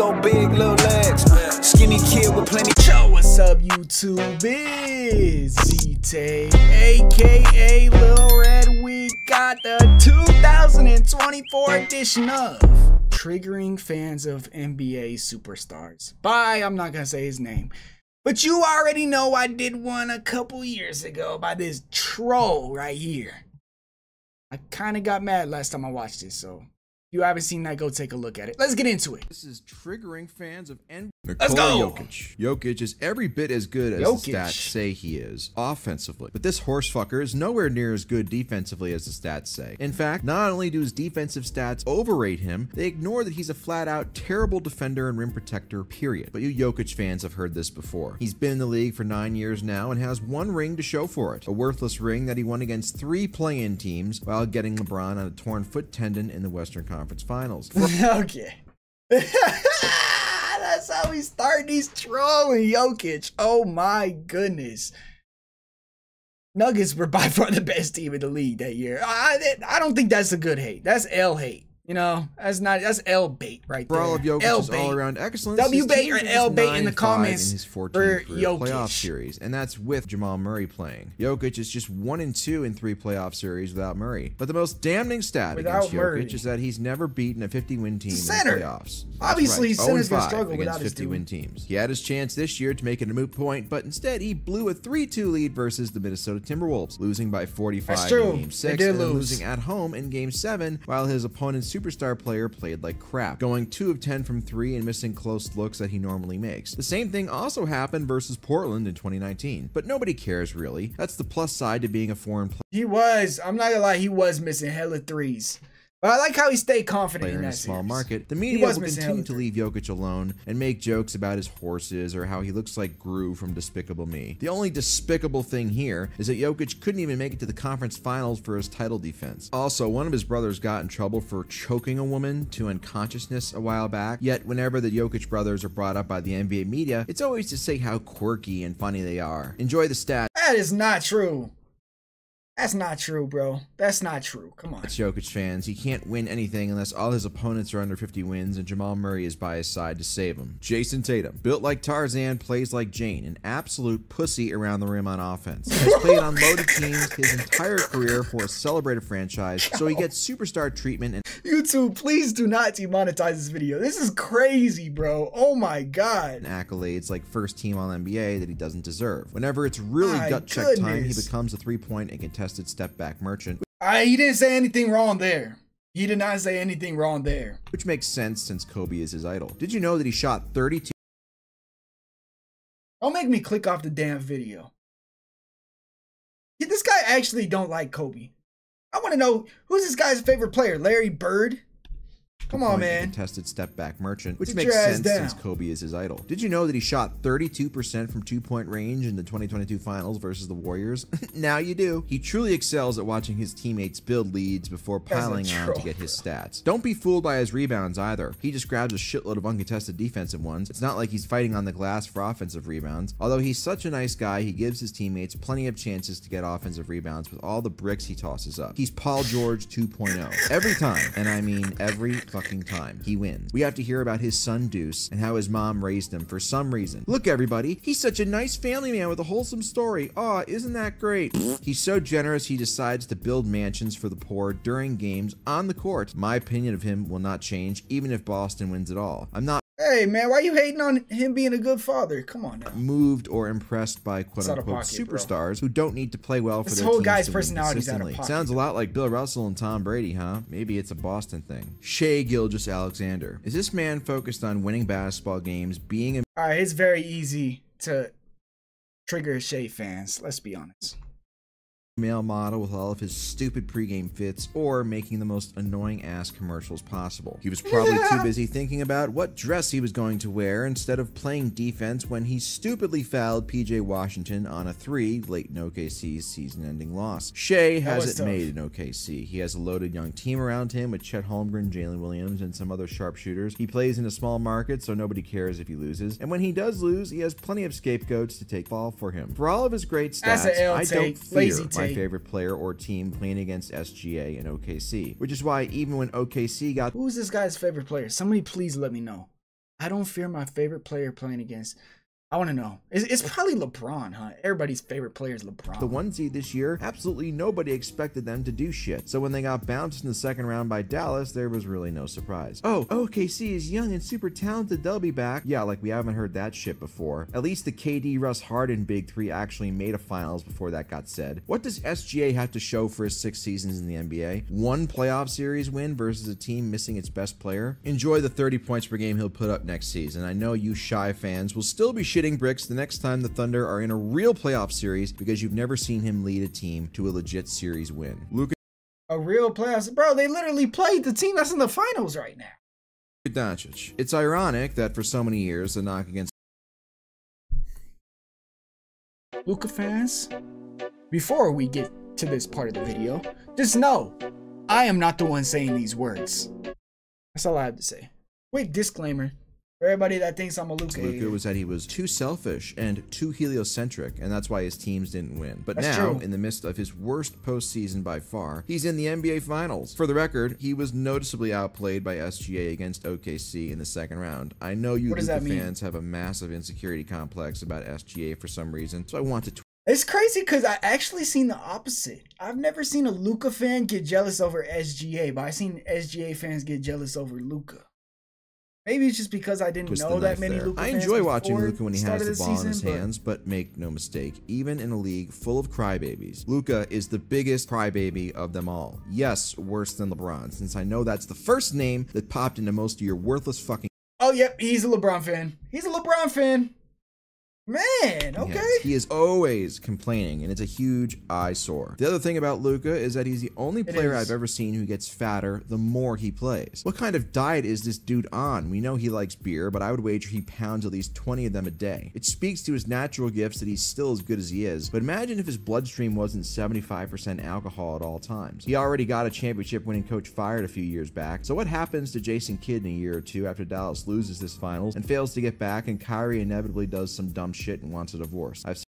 so big, little legs. Skinny kid with plenty. Yo, what's up, YouTube? It's ZTAY, aka Lil Red. We got the 2024 edition of Triggering Fans of NBA Superstars. I'm not gonna say his name, but you already know I did one a couple years ago by this troll right here. I kind of got mad last time I watched this, so if you haven't seen that, go take a look at it. Let's get into it. This is Triggering Fans of NBA. Let's go. Jokic is every bit as good as the stats say he is offensively, but this horsefucker is nowhere near as good defensively as the stats say. In fact, not only do his defensive stats overrate him, they ignore that he's a flat-out terrible defender and rim protector, period. But you Jokic fans have heard this before. He's been in the league for 9 years now and has one ring to show for it, a worthless ring that he won against 3 play-in teams while getting LeBron on a torn foot tendon in the Western Conference Finals. Okay. That's how we start these trolling Jokic. Oh my goodness. Nuggets were by far the best team in the league that year. I don't think that's a good hate. That's L hate. You know, that's L bait right there. For all of Jokic's all-around excellence, W bait or L bait in the comments in his 14 for career Jokic playoff series, and that's with Jamal Murray playing. Jokic is just 1-2 in 3 playoff series without Murray. But the most damning stat against Jokic is that he's never beaten a 50-win team in the playoffs. Obviously, center's gonna struggle without his 50-win teams. He had his chance this year to make it a moot point, but instead he blew a 3-2 lead versus the Minnesota Timberwolves, losing by 45 in Game 6 and then losing at home in Game 7, while his opponent's superstar player played like crap, going 2 of 10 from 3 and missing close looks that he normally makes. The same thing also happened versus Portland in 2019, but nobody cares really. That's the plus side to being a foreign player. He was, I'm not gonna lie, he was missing hella threes. But I like how he stayed confident in that small series. market. The media will continue to leave Jokic alone and make jokes about his horses or how he looks like Gru from Despicable Me. The only despicable thing here is that Jokic couldn't even make it to the conference finals for his title defense. Also, one of his brothers got in trouble for choking a woman to unconsciousness a while back, yet whenever the Jokic brothers are brought up by the NBA media, it's always to say how quirky and funny they are. Enjoy the stat. That is not true. That's not true, bro. That's not true. Come on. It's Jokic fans. He can't win anything unless all his opponents are under 50 wins and Jamal Murray is by his side to save him. Jason Tatum, built like Tarzan, plays like Jane, an absolute pussy around the rim on offense. Has played on loaded teams his entire career for a celebrated franchise, so he gets superstar treatment. And YouTube, please do not demonetize this video. This is crazy, bro. Oh my god. Accolades like first team All-NBA that he doesn't deserve. Whenever it's really gut check time, he becomes a 3-point and contested step back merchant. He didn't say anything wrong there. He did not say anything wrong there. Which makes sense since Kobe is his idol. Did you know that he shot 32? Don't make me click off the damn video. This guy actually don't like Kobe. I want to know, who's this guy's favorite player? Larry Bird? Come on, man. Contested step back merchant, which makes sense since Kobe is his idol. Did you know that he shot 32% from 2-point range in the 2022 finals versus the Warriors? Now you do. He truly excels at watching his teammates build leads before piling on to get his stats. Don't be fooled by his rebounds either. He just grabs a shitload of uncontested defensive ones. It's not like he's fighting on the glass for offensive rebounds. Although he's such a nice guy, he gives his teammates plenty of chances to get offensive rebounds with all the bricks he tosses up. He's Paul George 2.0. Every time, and I mean every fucking time, he wins. We have to hear about his son Deuce and how his mom raised him for some reason. Look everybody, he's such a nice family man with a wholesome story. Aw, isn't that great? He's so generous he decides to build mansions for the poor during games on the court. My opinion of him will not change even if Boston wins it all. I'm not Hey man, why are you hating on him being a good father? Come on now. Moved or impressed by quote-unquote superstars who don't need to play well for their teams. This whole guy's personality's out of pocket. Sounds a lot like Bill Russell and Tom Brady, huh? Maybe it's a Boston thing. Shai Gilgeous-Alexander. Is this man focused on winning basketball games, being a... Alright, it's very easy to trigger Shai fans, let's be honest. Male model with all of his stupid pregame fits or making the most annoying ass commercials possible. He was probably too busy thinking about what dress he was going to wear instead of playing defense when he stupidly fouled PJ Washington on a 3 late in OKC's season-ending loss. Shai has it made in OKC. He has a loaded young team around him with Chet Holmgren, Jalen Williams, and some other sharpshooters. He plays in a small market, so nobody cares if he loses. And when he does lose, he has plenty of scapegoats to take fall for him. For all of his great stats, I don't fear my favorite player or team playing against SGA and OKC, which is why even when OKC got... Who's this guy's favorite player? Somebody please let me know. I don't fear my favorite player playing against. I want to know. It's probably LeBron, huh? Everybody's favorite player is LeBron. The 1 seed this year, absolutely nobody expected them to do shit. So when they got bounced in the second round by Dallas, there was really no surprise. Oh, OKC is young and super talented. They'll be back. Yeah, like we haven't heard that shit before. At least the KD, Russ, Harden Big Three actually made a finals before that got said. What does SGA have to show for his 6 seasons in the NBA? 1 playoff series win versus a team missing its best player? Enjoy the 30 points per game he'll put up next season. I know you shy fans will still be shitting bricks the next time the Thunder are in a real playoff series because you've never seen him lead a team to a legit series win. Luka A real playoffs, bro. They literally played the team that's in the finals right now. Doncic. It's ironic that for so many years the knock against Luka fans, before we get to this part of the video, just know I am not the one saying these words. That's all I have to say. Quick disclaimer. For everybody that thinks I'm a Luka hater. was that he was too selfish and too heliocentric, and that's why his teams didn't win. But That's now, true. in the midst of his worst postseason by far, he's in the NBA Finals. For the record, he was noticeably outplayed by SGA against OKC in the second round. I know you What does Luka that mean? fans have a massive insecurity complex about SGA for some reason, so I want to It's crazy because I actually seen the opposite. I've never seen a Luka fan get jealous over SGA, but I seen SGA fans get jealous over Luka. Maybe it's just because I didn't twist know the that knife many there. Luka I fans enjoy watching before Luka when he start has of the ball in his season, but hands, but make no mistake, even in a league full of crybabies, Luka is the biggest crybaby of them all. Yes, worse than LeBron, since I know that's the first name that popped into most of your worthless fucking Oh, yep, he's a LeBron fan. He's a LeBron fan. Man, okay. heads. He is always complaining, and it's a huge eyesore. The other thing about Luka is that he's the only player is. I've ever seen who gets fatter the more he plays. What kind of diet is this dude on? We know he likes beer, but I would wager he pounds at least 20 of them a day. It speaks to his natural gifts that he's still as good as he is, but imagine if his bloodstream wasn't 75% alcohol at all times. He already got a championship-winning coach fired a few years back, so what happens to Jason Kidd in a year or two after Dallas loses this finals and fails to get back and Kyrie inevitably does some dumb shit and wants a divorce? I've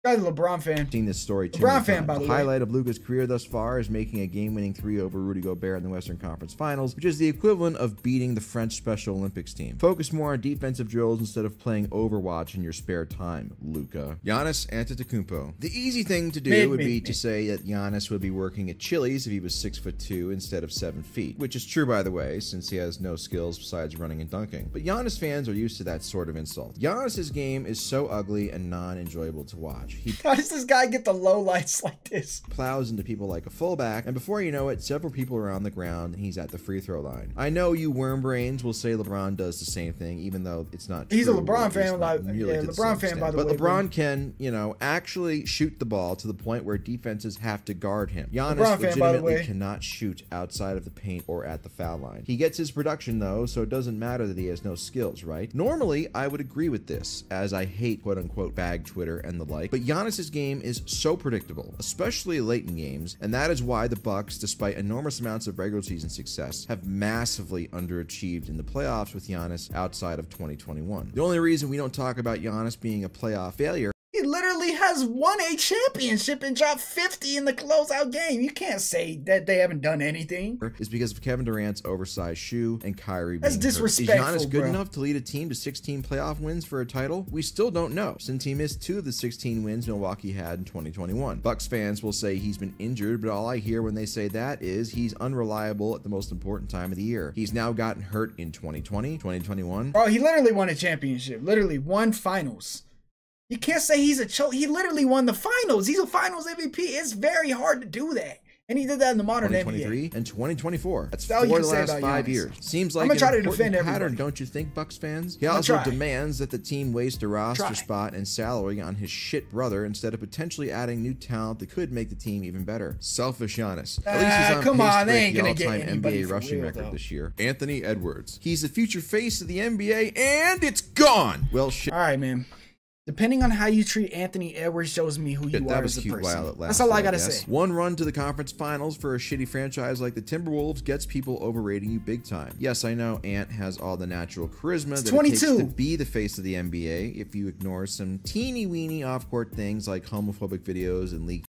Guy's a LeBron fan. seen this story too LeBron many fan, times. by the The way. highlight of Luka's career thus far is making a game-winning 3 over Rudy Gobert in the Western Conference Finals, which is the equivalent of beating the French Special Olympics team. Focus more on defensive drills instead of playing Overwatch in your spare time, Luka. Giannis Antetokounmpo. The easy thing to do would be to say that Giannis would be working at Chili's if he was 6'2" instead of 7 feet, which is true, by the way, since he has no skills besides running and dunking. But Giannis fans are used to that sort of insult. Giannis's game is so ugly and non-enjoyable to watch. He How does this guy get the low lights like this? plows into people like a fullback, and before you know it, several people are on the ground and he's at the free throw line. I know you worm brains will say LeBron does the same thing, even though it's not He's true, a LeBron or at least fan, not like, nearly yeah, to the LeBron same fan, by extent. the But way, LeBron can, actually shoot the ball to the point where defenses have to guard him. Giannis LeBron fan, by the legitimately way. cannot shoot outside of the paint or at the foul line. He gets his production though, so it doesn't matter that he has no skills, right? Normally, I would agree with this, as I hate quote-unquote bag Twitter and the like, but Giannis's game is so predictable, especially late in games, and that is why the Bucks, despite enormous amounts of regular season success, have massively underachieved in the playoffs with Giannis outside of 2021. The only reason we don't talk about Giannis being a playoff failure He literally has won a championship and dropped 50 in the closeout game. You can't say that they haven't done anything. is because of Kevin Durant's oversized shoe and Kyrie That's being hurt. disrespectful, Is Giannis good bro. enough to lead a team to 16 playoff wins for a title? We still don't know, since he missed 2 of the 16 wins Milwaukee had in 2021. Bucks fans will say he's been injured, but all I hear when they say that is he's unreliable at the most important time of the year. He's now gotten hurt in 2020, 2021. Bro, he literally won a championship. Literally won finals. You can't say he's a choke. He literally won the finals. He's a finals MVP. It's very hard to do that. And he did that in the modern NBA. 2023 and 2024. That's all 4 you of can the say last about 5 Giannis. years. Seems like I'm gonna an try to important defend pattern, everybody. don't you think, Bucks fans? He I'll also try. demands that the team waste a roster Try. spot and salary on his shit brother instead of potentially adding new talent that could make the team even better. Selfish Giannis. At least he's on come pace on, to they break ain't the gonna get all-time anybody NBA for rushing real, record though. this year. Anthony Edwards. He's the future face of the NBA, and it's gone. Well, shit. All right, man. Depending on how you treat Anthony Edwards shows me who you That are was as a cute person. while it That's all I lasted, gotta guess. say. One run to the conference finals for a shitty franchise like the Timberwolves gets people overrating you big time. Yes, I know Ant has all the natural charisma that it takes 22. to be the face of the NBA if you ignore some teeny weeny off-court things like homophobic videos and leaked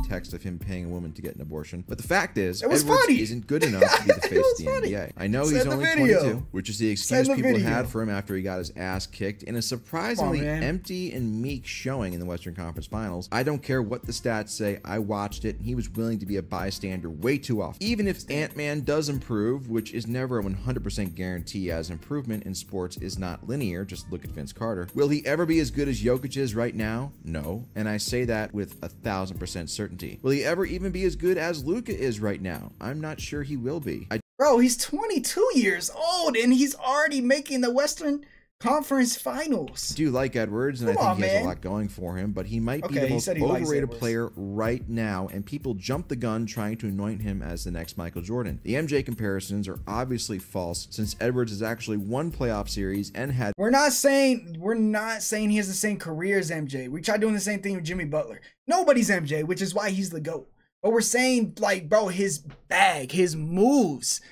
text of him paying a woman to get an abortion. But the fact is, It was Edwards funny. isn't good enough to be the face of the NBA. I know he's Send the only video. 22, which is the excuse Send the people video. had for him after he got his ass kicked in a surprisingly man. empty and meek showing in the Western Conference Finals. I don't care what the stats say. I watched it, and he was willing to be a bystander way too often. Even if Ant-Man does improve, which is never a 100% guarantee, as improvement in sports is not linear, just look at Vince Carter. Will he ever be as good as Jokic is right now? No, and I say that with 1,000% certainty. Will he ever even be as good as Luka is right now? I'm not sure he will be. Bro, he's 22 years old and he's already making the Western Conference Finals. I do like Edwards, and I think he has man. a lot going for him, but he might be Okay, the he most said he likes overrated Edwards. player right now, and people jump the gun trying to anoint him as the next Michael Jordan. The MJ comparisons are obviously false, since Edwards has actually won playoff series and had... We're not saying he has the same career as MJ. We tried doing the same thing with Jimmy Butler. Nobody's MJ, which is why he's the GOAT. But we're saying, like, bro, his bag, his moves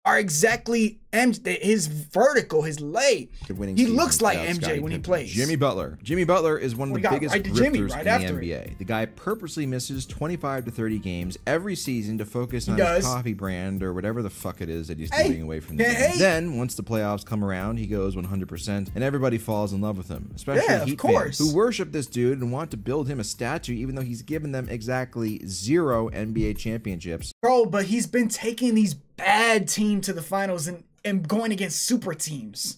are exactly his vertical, his lay. He looks like MJ when he plays. Jimmy Butler. Jimmy Butler is one of the biggest grifters right in the NBA. The guy purposely misses 25 to 30 games every season to focus on his coffee brand or whatever the fuck it is that he's doing away from the game. Then, once the playoffs come around, he goes 100%, and everybody falls in love with him, especially Heat fans who worship this dude and want to build him a statue, even though he's given them exactly 0 NBA championships. Bro, but he's been taking these bad teams to the finals and going against super teams.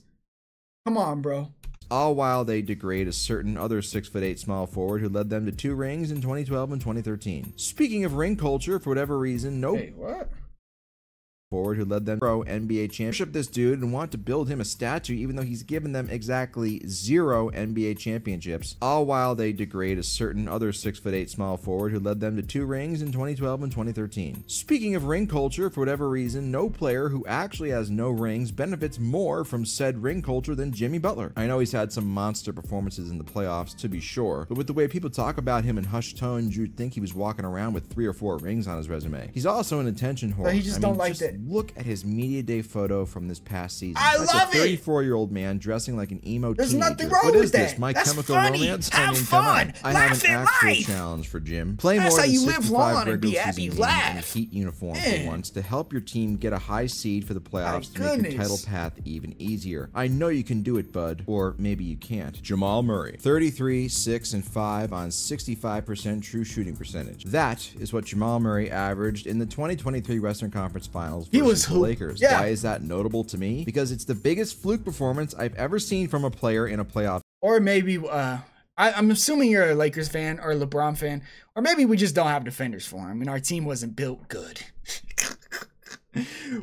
Come on, bro. All while they degrade a certain other 6'8" small forward who led them to 2 rings in 2012 and 2013. Speaking of ring culture, for whatever reason, forward who led them pro NBA championship this dude and want to build him a statue, even though he's given them exactly 0 NBA championships, all while they degrade a certain other 6'8" small forward who led them to 2 rings in 2012 and 2013. Speaking of ring culture, for whatever reason, no player who actually has no rings benefits more from said ring culture than Jimmy Butler. I know he's had some monster performances in the playoffs, to be sure, but with the way people talk about him in hushed tones, you'd think he was walking around with 3 or 4 rings on his resume. He's also an attention whore. But he just don't like that. Look at his media day photo from this past season. I love it. A 34-year-old man dressing like an emo There's teenager. nothing wrong What with is that. this? My That's Chemical funny. Romance? Have Come on. fun. I Laugh have an at actual life. challenge for Jim. Play That's more how than you live 65 long and be regular happy. season games in a Laugh. Heat uniform for once to help your team get a high seed for the playoffs to make your title path even easier. I know you can do it, bud. Or maybe you can't. Jamal Murray. 33, 6, and 5 on 65% true shooting percentage. That is what Jamal Murray averaged in the 2023 Western Conference Finals versus the Lakers. Yeah. Why is that notable to me? Because it's the biggest fluke performance I've ever seen from a player in a playoff. Or maybe, I'm assuming you're a Lakers fan or a LeBron fan, or maybe we just don't have defenders for him and our team wasn't built good.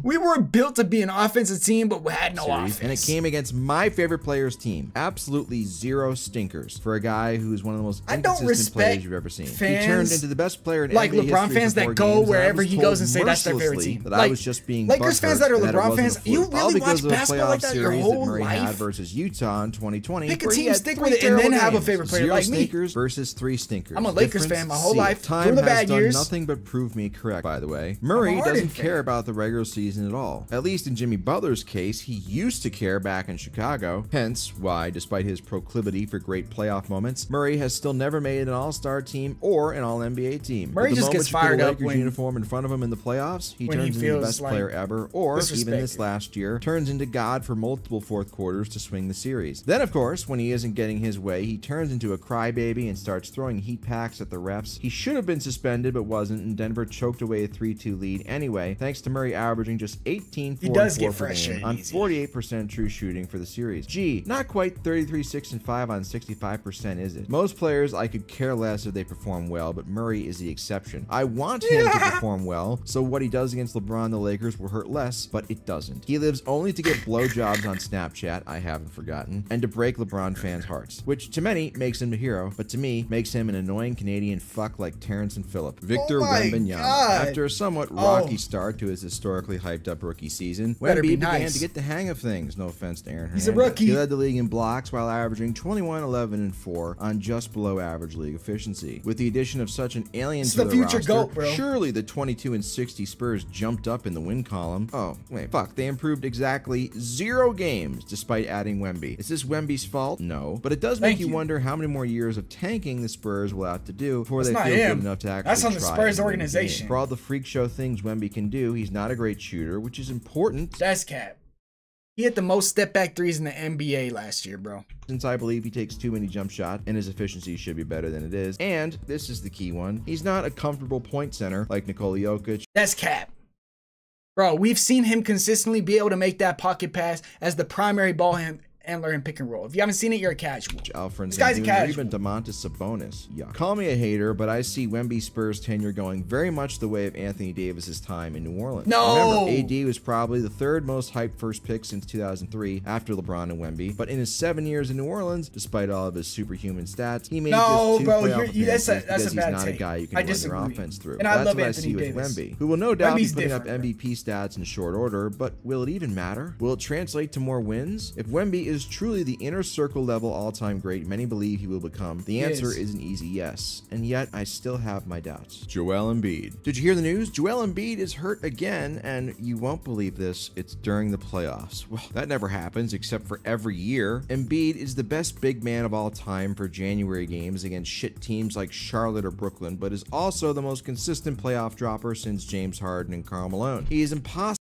We were built to be an offensive team, but we had no offense. And it came against my favorite player's team. Absolutely 0 stinkers for a guy who's one of the most inconsistent players you've ever seen. He turned into the best player in like NBA LeBron history fans for 4 that go games, wherever he goes and say that's their favorite mercilessly team. That I was just being Lakers fans that are LeBron fans, you really watch basketball like that your whole Murray had life? versus Utah in 2020. Pick a team, stick with it, and then have a favorite player 0 like me. stinkers versus 3 stinkers. I'm a Lakers fan my whole life. Time Through the has bad done years. nothing but prove me correct, by the way. Murray doesn't care about the regular season at all. At least in Jimmy Butler's case, he used to care back in Chicago, hence why, despite his proclivity for great playoff moments, Murray has still never made an all-star team or an all-NBA team. Murray just gets fired up when uniform in front of him in the playoffs, he turns into the best player ever, or even this last year, turns into God for multiple fourth quarters to swing the series. Then, of course, when he isn't getting his way, he turns into a crybaby and starts throwing heat packs at the refs. He should have been suspended, but wasn't, and Denver choked away a 3-2 lead anyway, thanks to Murray averaging just 18, 4, and 4 per game on 48% true shooting for the series. Gee, not quite 33, 6, and 5 on 65%, is it? Most players, I could care less if they perform well, but Murray is the exception. I want him to perform well, so what he does against LeBron and the Lakers will hurt less, but it doesn't. He lives only to get blowjobs on Snapchat, I haven't forgotten, and to break LeBron fans' hearts, which to many makes him a hero, but to me makes him an annoying Canadian fuck like Terrence and Phillip. Victor Wembanyama. After a somewhat rocky start to his historically hyped up rookie season, Better Wemby be began nice. to get the hang of things. No offense to Aaron Hernandez. He's a rookie. He led the league in blocks while averaging 21, 11, and 4 on just below average league efficiency. With the addition of such an alien to the future roster, GOAT, bro. surely the 22 and 60 Spurs jumped up in the win column. Oh, wait, fuck. They improved exactly 0 games despite adding Wemby. Is this Wemby's fault? No. But it does make you wonder how many more years of tanking the Spurs will have to do before they feel good enough to actually That's on the try Spurs and win organization. For all the freak show things Wemby can do, he's not a great shooter, which is important. That's cap. He hit the most step back threes in the NBA last year, bro. Since I believe he takes too many jump shots and his efficiency should be better than it is. And this is the key one. He's not a comfortable point center like Nikola Jokic. That's cap. Bro, we've seen him consistently be able to make that pocket pass as the primary ball handler in pick and roll. If you haven't seen it, you're a casual. This guy's a casual. Even Domantas Sabonis. Yuck. Call me a hater, but I see Wemby Spurs tenure going very much the way of Anthony Davis's time in New Orleans. No! Remember, AD was probably the 3rd most hyped first pick since 2003 after LeBron and Wemby, but in his 7 years in New Orleans, despite all of his superhuman stats, he made just 2 playoff appearances because he's not a guy you can run their offense through. And that's love what Anthony I see Davis. with Wemby, who will no doubt be putting up different, MVP stats in short order, but will it even matter? Will it translate to more wins? If Wemby is truly the inner circle level all-time great many believe he will become, the answer is an easy yes, and yet I still have my doubts. Joel Embiid. Did you hear the news? Joel Embiid is hurt again, and you won't believe this, it's during the playoffs. Well, that never happens except for every year. Embiid is the best big man of all time for January games against shit teams like Charlotte or Brooklyn, but is also the most consistent playoff dropper since James Harden and Karl Malone. He is impossible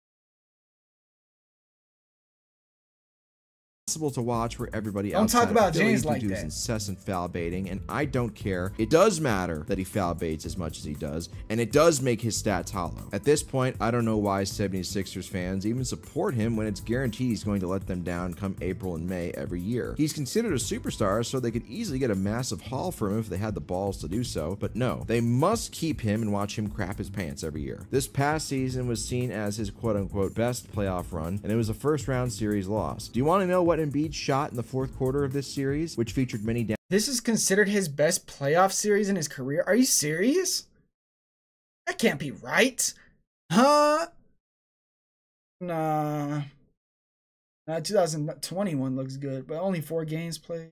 to watch for everybody else. Don't talk about James like that. Incessant foul baiting, and I don't care. It does matter that he foul baits as much as he does, and it does make his stats hollow. At this point, I don't know why 76ers fans even support him when it's guaranteed he's going to let them down come April and May every year. He's considered a superstar, so they could easily get a massive haul for him if they had the balls to do so, but no, they must keep him and watch him crap his pants every year. This past season was seen as his quote-unquote best playoff run, and it was a first-round series loss. Do you want to know what Embiid shot in the 4th quarter of this series, which featured many down? This is considered his best playoff series in his career? Are you serious? That can't be right. Huh? Nah. 2021 looks good, but only 4 games played.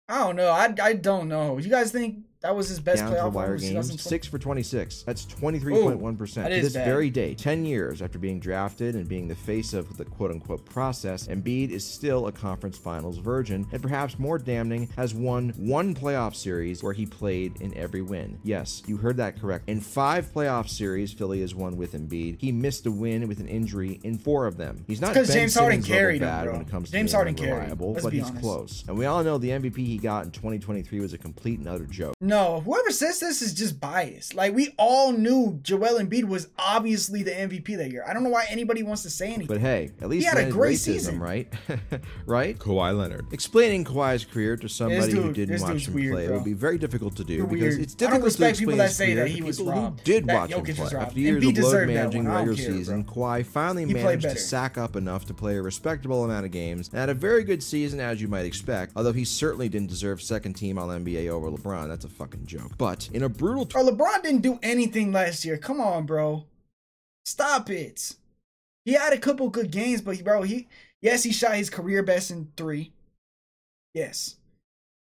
I don't know. I don't know. You guys think that was his best playoff wire games? 6 for 26. That's 23.1%. To this very day, 10 years after being drafted and being the face of the quote-unquote process, Embiid is still a conference finals virgin, and perhaps more damning, has won 1 playoff series where he played in every win. Yes, you heard that correct. In 5 playoff series Philly has won with Embiid, he missed a win with an injury in 4 of them. He's not because James Harden carried him, bad bro. when it comes James to Harden being reliable, but he's close. And we all know the MVP he got in 2023 was a complete and utter joke. No, whoever says this is just biased. Like, we all knew Joel Embiid was obviously the MVP that year. I don't know why anybody wants to say anything. But hey, at least he had a great season, right? Right? Kawhi Leonard. Explaining Kawhi's career to somebody who didn't watch him play would be very difficult to do because it's difficult to explain people that say that he was robbed. Who did watch him play. After years of load managing the regular season, Kawhi finally managed to sack up enough to play a respectable amount of games and had a very good season, as you might expect, although he certainly didn't deserve second team All-NBA over LeBron. That's a fucking joke. But in a brutal... Bro, LeBron didn't do anything last year. Come on, bro. Stop it. He had a couple good games, but bro, he shot his career best in 3. Yes.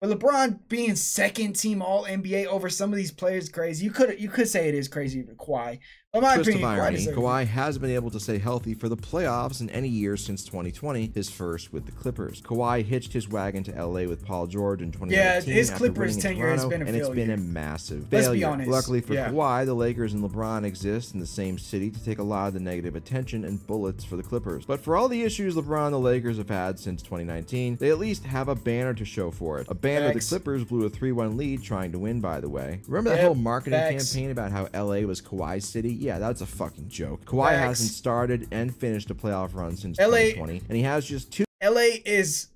But LeBron being second team All-NBA over some of these players is crazy. You could say it is crazy for Kawhi. But my opinion, Kawhi has been able to stay healthy for the playoffs in any year since 2020, his first with the Clippers. Kawhi hitched his wagon to LA with Paul George in 2019. Yeah, his Clippers tenure has been a failure. And it's been a massive failure. Let's be honest. Luckily for Kawhi, the Lakers and LeBron exist in the same city to take a lot of the negative attention and bullets for the Clippers. But for all the issues LeBron and the Lakers have had since 2019, they at least have a banner to show for it. A banner the Clippers blew a 3-1 lead trying to win, by the way. Remember that whole marketing campaign about how LA was Kawhi's city? Yeah, that's a fucking joke. Kawhi hasn't started and finished a playoff run since 2020, and he has just 2. LA is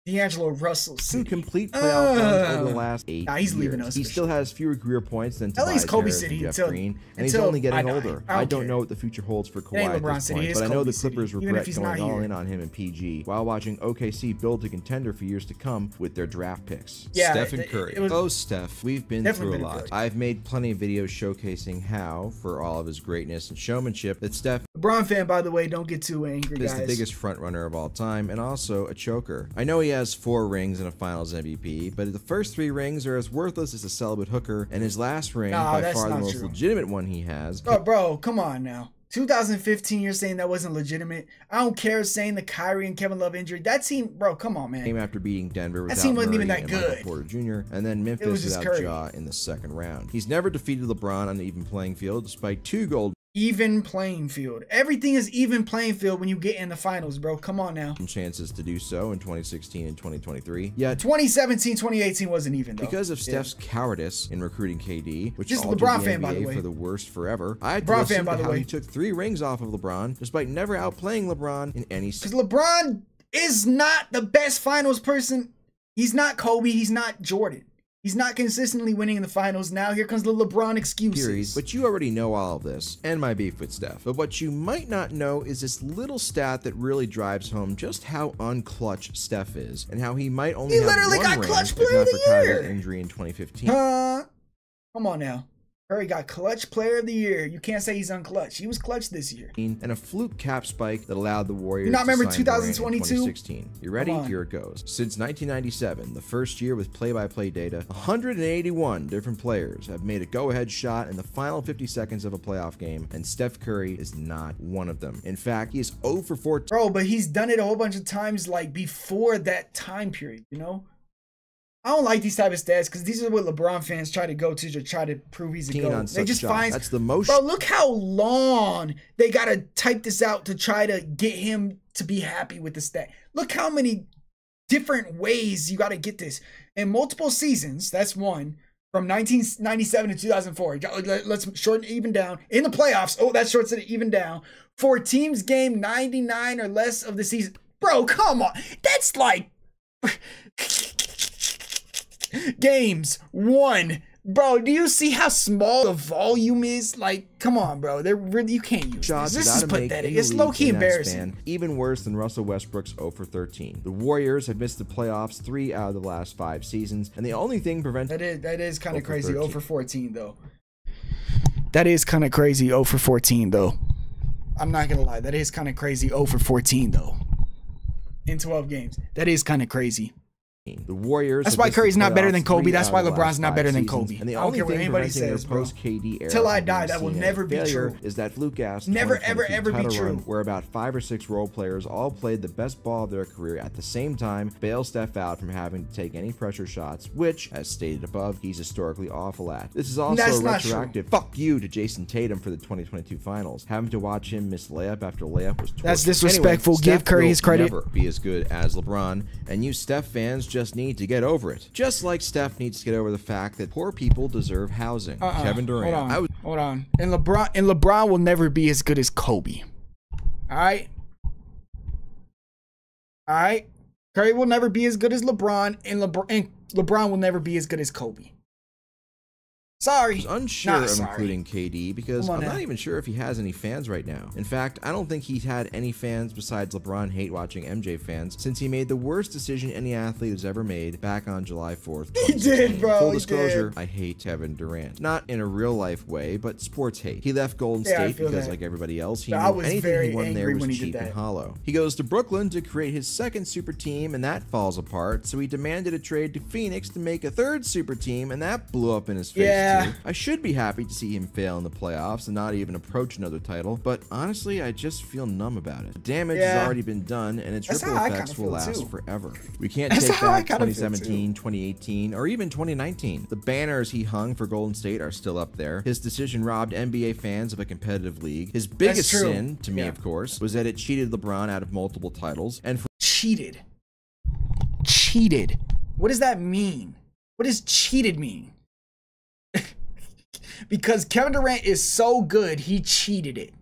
D'Angelo Russell. Two complete playoff runs over the last 8 Nah, he's years. leaving us. He still has fewer career points than at least Kobe Tobias City Harris and Jeff until Green, and he's only getting older. I don't know what the future holds for Kawhi at this point, but I know the Clippers regret going all in on him in PG while watching OKC build a contender for years to come with their draft picks. Yeah, Steph and Curry. Oh, Steph, we've been through a lot. I've made plenty of videos showcasing how, for all of his greatness and showmanship, that Steph, LeBron fan, by the way, don't get too angry, guys, is the biggest front runner of all time and also a choker. I know he has 4 rings and a Finals MVP, but the first 3 rings are as worthless as a celibate hooker, and his last ring, by far the most legitimate one he has. Oh, bro, come on now. 2015, you're saying that wasn't legitimate. I don't care saying the Kyrie and Kevin Love injury. That team, bro, come on, man. Came after beating Denver without that team wasn't Murray even that and good. Michael Porter Jr., and then Memphis without Ja in the second round. He's never defeated LeBron on an even playing field, despite 2 gold even playing field. Everything is even playing field when you get in the finals, bro. Come on now. chances to do so in 2016 and 2023. Yet 2017, 2018 wasn't even, though. Because of Steph's cowardice in recruiting KD, which just altered LeBron the fan, NBA by the way, for the worst forever. I had to listen to how he took 3 rings off of LeBron, despite never outplaying LeBron in any. Because LeBron is not the best finals person. He's not Kobe. He's not Jordan. He's not consistently winning in the finals. Now here comes the LeBron excuses. But you already know all of this, and my beef with Steph. But what you might not know is this little stat that really drives home just how unclutch Steph is, and how he might only have literally 1 got ring clutch if player not of for the year. Kyrie's injury in 2015. Come on now. Curry got clutch player of the year. You can't say he's unclutch. He was clutch this year. And a fluke cap spike that allowed the Warriors you not remember to sign 2022? 2016. You ready? Here it goes. Since 1997, the first year with play-by-play data, 181 different players have made a go-ahead shot in the final 50 seconds of a playoff game, and Steph Curry is not one of them. In fact, he is 0 for 14. Bro, but he's done it a whole bunch of times, like, before that time period, you know? I don't like these type of stats because these are what LeBron fans try to go to try to prove he's a GOAT. They just find that's the most. Bro, look how long they gotta type this out to try to get him to be happy with the stat. Look how many different ways you gotta get this in multiple seasons. That's one. From 1997 to 2004. Let's shorten it even down. In the playoffs, oh, that shortens it even down. For teams game 99 or less of the season. Bro, come on. That's like games won. Bro, do you see how small the volume is? Like, come on, bro. They're really, you can't use this. This is pathetic. It's low-key embarrassing. Even worse than Russell Westbrook's 0 for 13. The Warriors have missed the playoffs 3 out of the last 5 seasons, and the only thing preventing that is kind of crazy. 0 for 14 though. That is kind of crazy. 0 for 14 though. I'm not gonna lie. That is kind of crazy. 0 for 14 though. In 12 games. That is kind of crazy. The Warriors. That's why Curry's not better than Kobe. That's why LeBron's not better than Kobe. And the only thing preventing their post-KD era till I die, that will never be true. Is that fluke-ass never ever be true. Where about 5 or 6 role players all played the best ball of their career at the same time, bail Steph out from having to take any pressure shots, which, as stated above, he's historically awful at. This is also a retroactive fuck you to Jason Tatum for the 2022 Finals. Having to watch him miss layup after layup was torture. That's disrespectful. Anyway, give Curry his credit. Never be as good as LeBron, and you Steph fans just need to get over it. Just like Steph needs to get over the fact that poor people deserve housing. Kevin Durant. Hold on. And LeBron will never be as good as Kobe. Alright? Alright? Curry will never be as good as LeBron, and LeBron will never be as good as Kobe. Sorry. I was unsure of including KD because I'm not even sure if he has any fans right now. In fact, I don't think he's had any fans besides LeBron hate-watching MJ fans since he made the worst decision any athlete has ever made back on July 4th. He did, bro. Full disclosure, I hate Kevin Durant. Not in a real-life way, but sports hate. He left Golden State because, like everybody else, he knew anything he won there was cheap and hollow. He goes to Brooklyn to create his second super team, and that falls apart, so he demanded a trade to Phoenix to make a third super team, and that blew up in his face. I should be happy to see him fail in the playoffs and not even approach another title, but honestly, I just feel numb about it. The damage has already been done, and its ripple effects will last forever. We can't take back 2017, 2018, or even 2019. The banners he hung for Golden State are still up there. His decision robbed NBA fans of a competitive league. His biggest sin, to me, of course, was that it cheated LeBron out of multiple titles. And cheated. What does that mean? What does cheated mean? Because Kevin Durant is so good, he cheated it.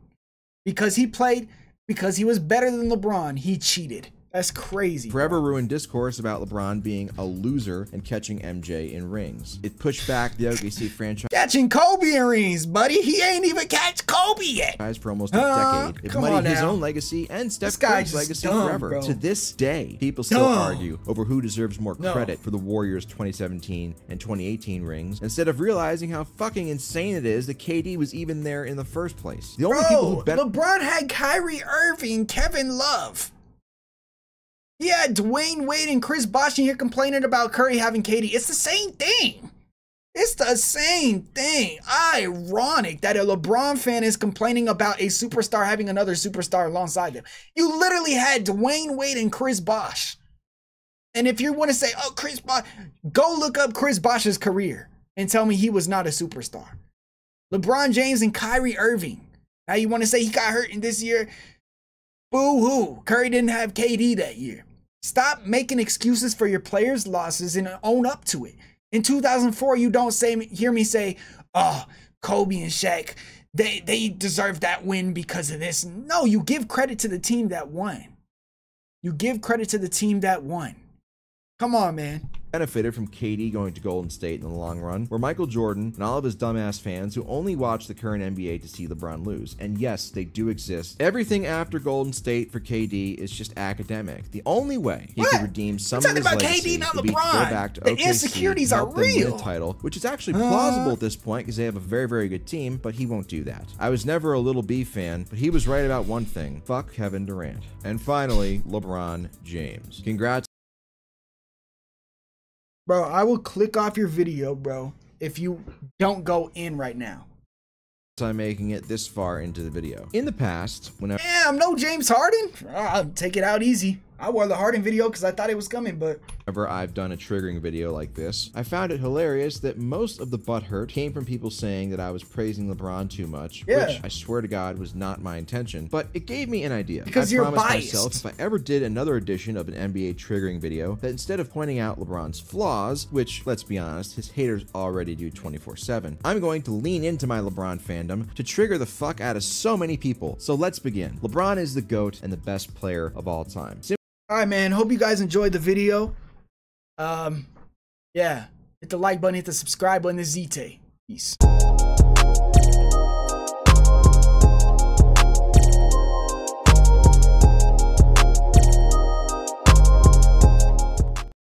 Because he was better than LeBron, he cheated. That's crazy. Forever ruined discourse about LeBron being a loser and catching MJ in rings. It pushed back the OKC franchise. Catching Kobe in rings, buddy. He ain't even catch Kobe yet. For almost a decade. It muddied his own legacy and Steph Curry's legacy forever. Bro. To this day, people still argue over who deserves more credit for the Warriors' 2017 and 2018 rings, instead of realizing how fucking insane it is that KD was even there in the first place. The only people who bet LeBron had Kyrie Irving, Kevin Love. He had Dwayne Wade and Chris Bosh in here complaining about Curry having KD. It's the same thing. It's the same thing. Ironic that a LeBron fan is complaining about a superstar having another superstar alongside them. You literally had Dwayne Wade and Chris Bosh. And if you want to say, oh, Chris Bosh, go look up Chris Bosh's career and tell me he was not a superstar. LeBron James and Kyrie Irving. Now you want to say he got hurt in this year? Boo-hoo. Curry didn't have KD that year. Stop making excuses for your players' losses and own up to it. In 2004, you don't hear me say, oh, Kobe and Shaq, they deserve that win because of this. No, you give credit to the team that won. You give credit to the team that won. Come on, man. Benefited from KD going to Golden State in the long run, were Michael Jordan and all of his dumbass fans who only watch the current NBA to see LeBron lose. And yes, they do exist. Everything after Golden State for KD is just academic. The only way he could redeem some of his legacy would be to go back to OKC, the insecurities are real. Win a title, which is actually plausible at this point because they have a very, very good team, but he won't do that. I was never a Little B fan, but he was right about one thing. Fuck Kevin Durant. And finally, LeBron James. Congrats. Bro, I will click off your video, bro, if you don't go in right now. I'm making it this far into the video. In the past, whenever no James Harden, I'll take it out easy. I wore the Harden video because I thought it was coming, but whenever I've done a triggering video like this, I found it hilarious that most of the butthurt came from people saying that I was praising LeBron too much, which I swear to God was not my intention, but it gave me an idea. Because you're biased. Myself, if I ever did another edition of an NBA triggering video, that instead of pointing out LeBron's flaws, which, let's be honest, his haters already do 24/7, I'm going to lean into my LeBron fandom to trigger the fuck out of so many people. So let's begin. LeBron is the GOAT and the best player of all time. All right, man. Hope you guys enjoyed the video. Yeah. Hit the like button, hit the subscribe button. This is ZTAY. Peace.